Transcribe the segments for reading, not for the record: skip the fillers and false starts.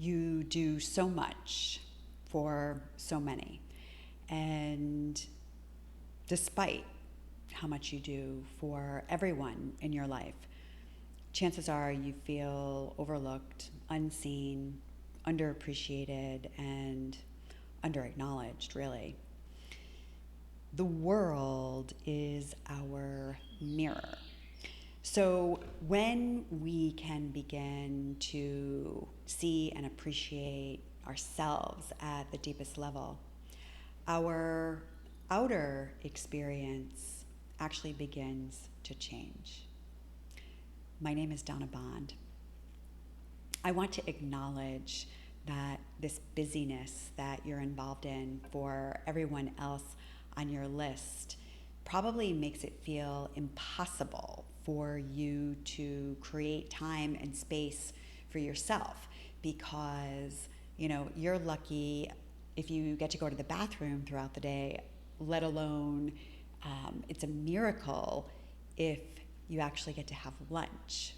You do so much for so many. And despite how much you do for everyone in your life, chances are you feel overlooked, unseen, underappreciated, and underacknowledged, really. The world is our mirror. So when we can begin to see and appreciate ourselves at the deepest level, our outer experience actually begins to change. My name is Donna Bond. I want to acknowledge that this busyness that you're involved in for everyone else on your list probably makes it feel impossible for you to create time and space for yourself, because you're lucky if you get to go to the bathroom throughout the day, let alone it's a miracle if you actually get to have lunch.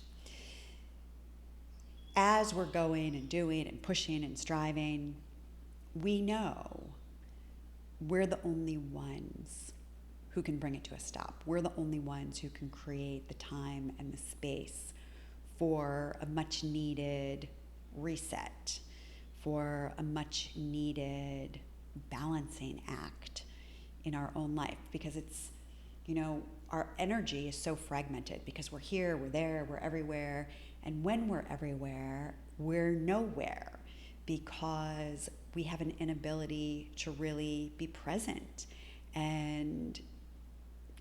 As we're going and doing and pushing and striving, we know we're the only ones who can bring it to a stop. We're the only ones who can create the time and the space for a much needed reset, for a much needed balancing act in our own life, because it's, our energy is so fragmented because we're here, we're there, we're everywhere. And when we're everywhere, we're nowhere because we have an inability to really be present. And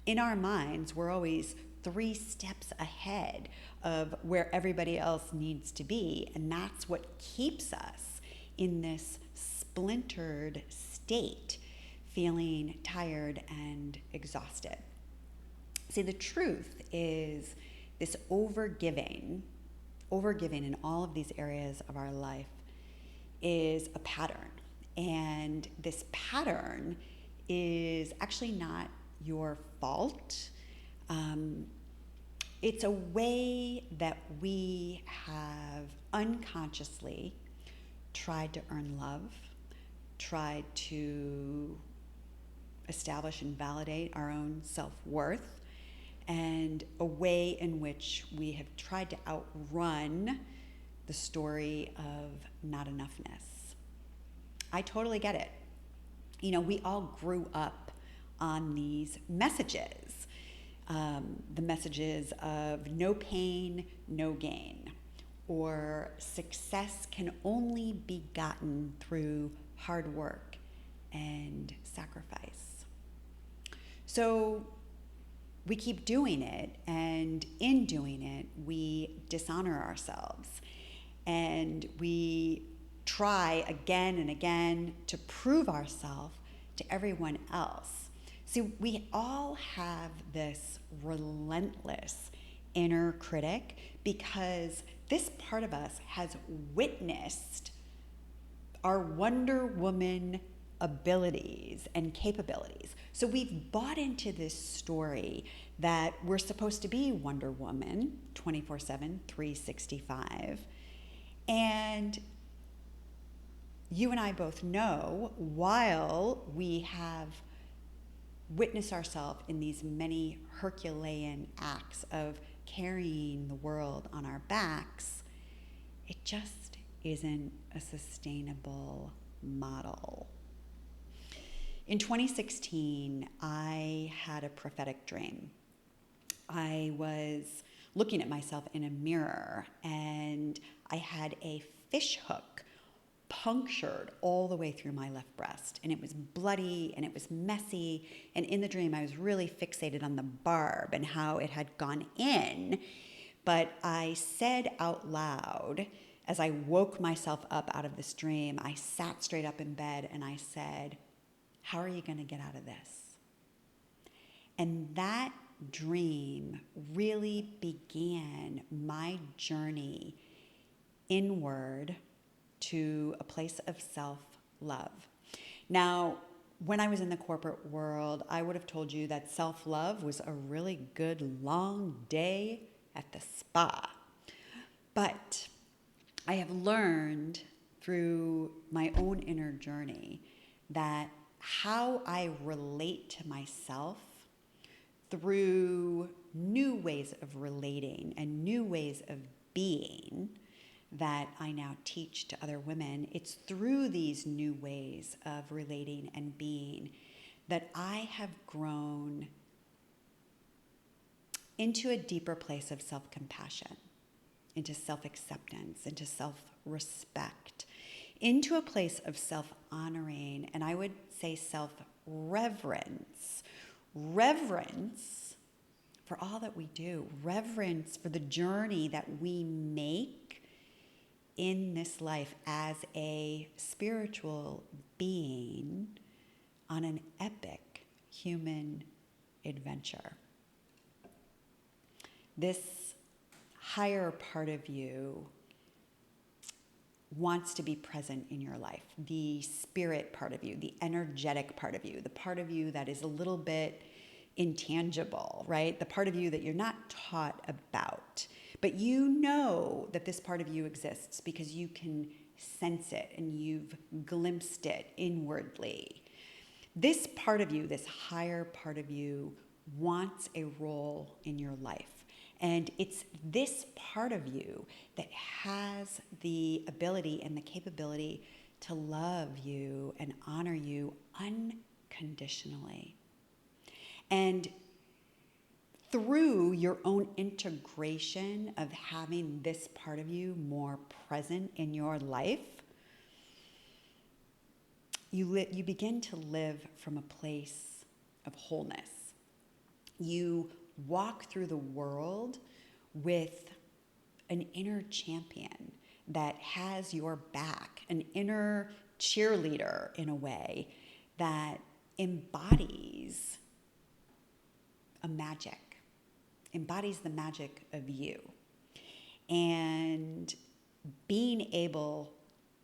in our minds, we're always 3 steps ahead of where everybody else needs to be. And that's what keeps us in this splintered state, feeling tired and exhausted. See, the truth is this overgiving in all of these areas of our life is a pattern. And this pattern is actually not your fault. It's a way that we have unconsciously tried to earn love, tried to establish and validate our own self-worth, and a way in which we have tried to outrun the story of not enoughness. I totally get it. We all grew up on these messages, the messages of no pain, no gain, or success can only be gotten through hard work and sacrifice. So we keep doing it, and in doing it, we dishonor ourselves, and we try again and again to prove ourselves to everyone else. See, we all have this relentless inner critic because this part of us has witnessed our Wonder Woman abilities and capabilities. So we've bought into this story that we're supposed to be Wonder Woman 24/7, 365. And you and I both know, while we have witnessed ourselves in these many Herculean acts of carrying the world on our backs, it just isn't a sustainable model. In 2016, I had a prophetic dream. I was looking at myself in a mirror, and I had a fish hook punctured all the way through my left breast, and it was bloody and it was messy. And in the dream, I was really fixated on the barb and how it had gone in. But I said out loud, as I woke myself up out of this dream, I sat straight up in bed and I said, "How are you going to get out of this?" And that dream really began my journey inward to a place of self-love. Now, when I was in the corporate world, I would have told you that self-love was a really good long day at the spa. But I have learned through my own inner journey that how I relate to myself through new ways of relating and new ways of being that I now teach to other women, it's through these new ways of relating and being that I have grown into a deeper place of self-compassion, into self-acceptance, into self-respect, into a place of self-honoring, and I would say self-reverence. Reverence for all that we do, reverence for the journey that we make in this life as a spiritual being on an epic human adventure. This higher part of you wants to be present in your life, the spirit part of you, the energetic part of you, the part of you that is a little bit intangible, right? The part of you that you're not taught about, but you know that this part of you exists because you can sense it and you've glimpsed it inwardly. This part of you, this higher part of you, wants a role in your life. And it's this part of you that has the ability and the capability to love you and honor you unconditionally. And through your own integration of having this part of you more present in your life, you begin to live from a place of wholeness. You walk through the world with an inner champion that has your back, an inner cheerleader in a way that embodies embodies the magic of you. And being able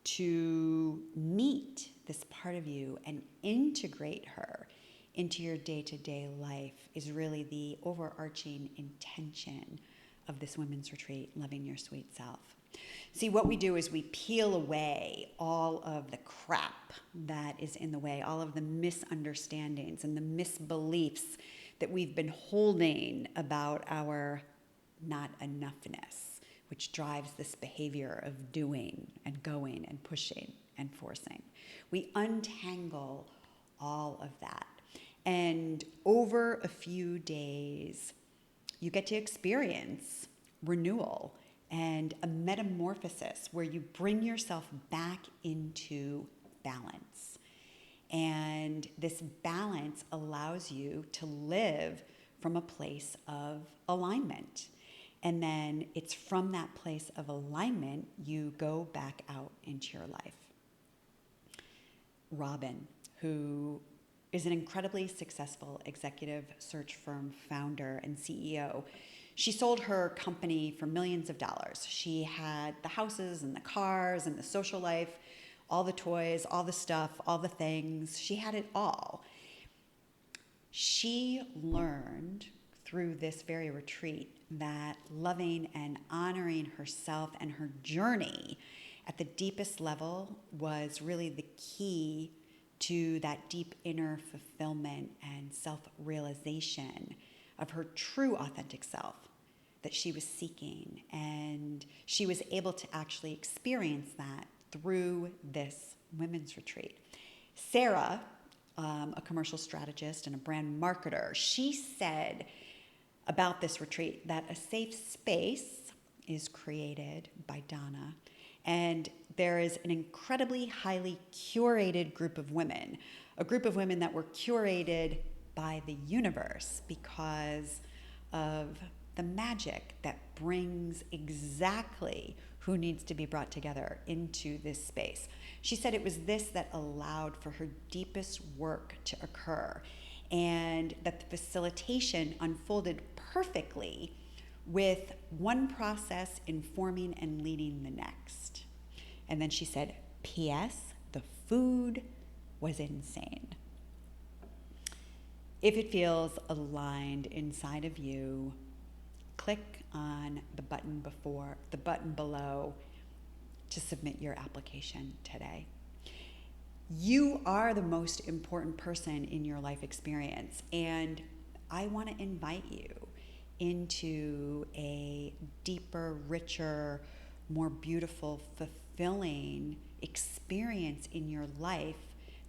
to meet this part of you and integrate her into your day-to-day life is really the overarching intention of this women's retreat, Loving Your Sweet Self. See, what we do is we peel away all of the crap that is in the way, all of the misunderstandings and the misbeliefs that we've been holding about our not enoughness, which drives this behavior of doing and going and pushing and forcing. We untangle all of that. And over a few days, you get to experience renewal and a metamorphosis where you bring yourself back into balance. And this balance allows you to live from a place of alignment. And then it's from that place of alignment you go back out into your life. Robin, who is an incredibly successful executive search firm founder and CEO. She sold her company for millions of dollars. She had the houses and the cars and the social life, all the toys, all the stuff, all the things. She had it all. She learned through this very retreat that loving and honoring herself and her journey at the deepest level was really the key to that deep inner fulfillment and self-realization of her true authentic self that she was seeking. And she was able to actually experience that through this women's retreat. Sarah, a commercial strategist and a brand marketer, she said about this retreat that a safe space is created by Donna, and there is an incredibly highly curated group of women, a group of women that were curated by the universe because of the magic that brings exactly who needs to be brought together into this space. She said it was this that allowed for her deepest work to occur, and that the facilitation unfolded perfectly with one process informing and leading the next. And then she said, P.S., the food was insane. If it feels aligned inside of you, click on the button below to submit your application today. You are the most important person in your life experience, and I want to invite you into a deeper, richer, more beautiful, fulfilling experience in your life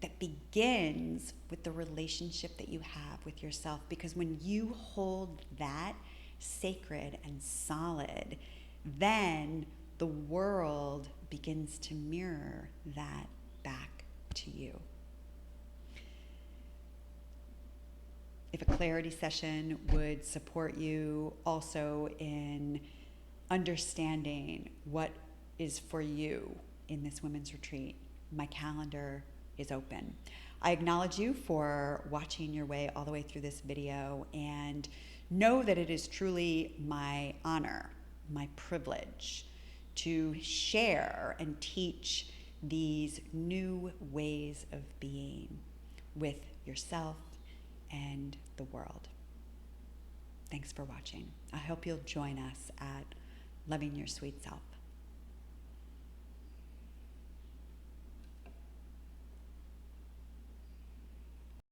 that begins with the relationship that you have with yourself. Because when you hold that sacred and solid, then the world begins to mirror that back to you. If a clarity session would support you also in understanding what is for you in this women's retreat, my calendar is open. I acknowledge you for watching your way all the way through this video, and know that it is truly my honor, my privilege to share and teach these new ways of being with yourself and the world. Thanks for watching. I hope you'll join us at Loving Your Sweet Self.